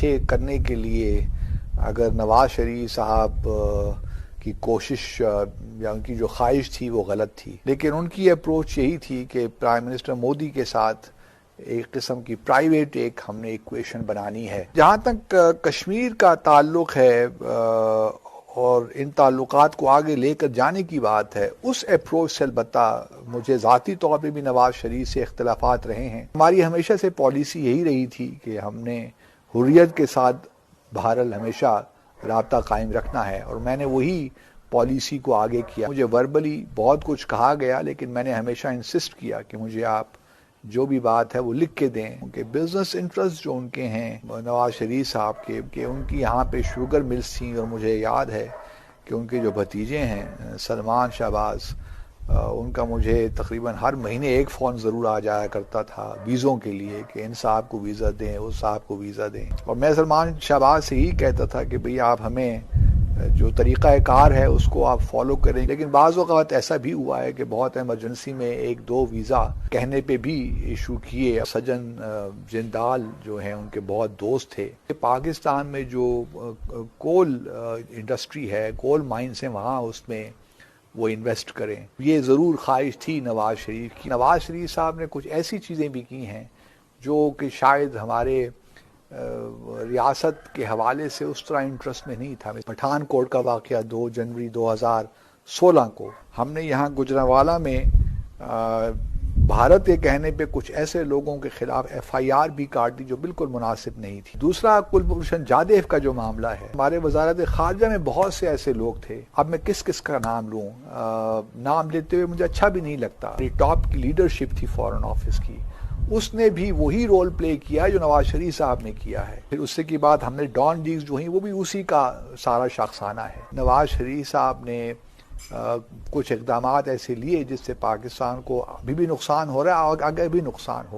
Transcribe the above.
اچھے کرنے کے لیے اگر نواز شریف صاحب کی کوشش یا ان کی جو خواہش تھی وہ غلط تھی، لیکن ان کی اپروچ یہی تھی کہ پرائم منسٹر مودی کے ساتھ ایک قسم کی پرائیویٹ ہم نے ایکویشن بنانی ہے۔ جہاں تک کشمیر کا تعلق ہے اور ان تعلقات کو آگے لے کر جانے کی بات ہے، اس اپروچ سے البتہ مجھے ذاتی طور پہ بھی نواز شریف سے اختلافات رہے ہیں۔ ہماری ہمیشہ سے پالیسی یہی رہی تھی کہ ہم نے حریت کے ساتھ بہرحال ہمیشہ رابطہ قائم رکھنا ہے، اور میں نے وہی پالیسی کو آگے کیا۔ مجھے وربلی بہت کچھ کہا گیا، لیکن میں نے ہمیشہ انسسٹ کیا کہ مجھے آپ جو بھی بات ہے وہ لکھ کے دیں، کہ بزنس انٹرسٹ جو ان کے ہیں نواز شریف صاحب کے، کہ ان کی یہاں پہ شوگر ملز تھیں، اور مجھے یاد ہے کہ ان کے جو بھتیجے ہیں سلمان شہباز، ان کا مجھے تقریباً ہر مہینے ایک فون ضرور آ جایا کرتا تھا ویزوں کے لیے، کہ ان صاحب کو ویزا دیں، اس صاحب کو ویزا دیں، اور میں سلمان شہباز سے ہی کہتا تھا کہ بھئی آپ ہمیں جو طریقہ کار ہے اس کو آپ فالو کریں۔ لیکن بعض اوقات ایسا بھی ہوا ہے کہ بہت ایمرجنسی میں ایک دو ویزا کہنے پہ بھی ایشو کیے۔ سجن جندال جو ہیں ان کے بہت دوست تھے۔ پاکستان میں جو کول انڈسٹری ہے، کول مائنز ہیں، وہاں اس میں وہ انویسٹ کریں، یہ ضرور خواہش تھی نواز شریف کی۔ نواز شریف صاحب نے کچھ ایسی چیزیں بھی کی ہیں جو کہ شاید ہمارے ریاست کے حوالے سے اس طرح انٹرسٹ میں نہیں تھا۔ پٹھان کوٹ کا واقعہ 2 جنوری 2016 کو ہم نے یہاں گجرانوالہ میں بھارت کے کہنے پہ کچھ ایسے لوگوں کے خلاف FIR بھی کاٹ دی جو بالکل مناسب نہیں تھی۔ دوسرا کلبھوشن جادیو کا جو معاملہ ہے، ہمارے وزارت خارجہ میں بہت سے ایسے لوگ تھے، اب میں کس کس کا نام لوں، نام لیتے ہوئے مجھے اچھا بھی نہیں لگتا، ٹاپ کی لیڈرشپ تھی فارن آفس کی، اس نے بھی وہی رول پلے کیا جو نواز شریف صاحب نے کیا ہے۔ پھر اس سے کی بعد ہم نے ڈان ڈیلز جو ہیں وہ بھی اسی کا سارا شاخسانہ ہے۔ نواز شریف صاحب نے کچھ اقدامات ایسے لیے جس سے پاکستان کو ابھی بھی نقصان ہو رہا ہے اور آگے بھی نقصان ہو۔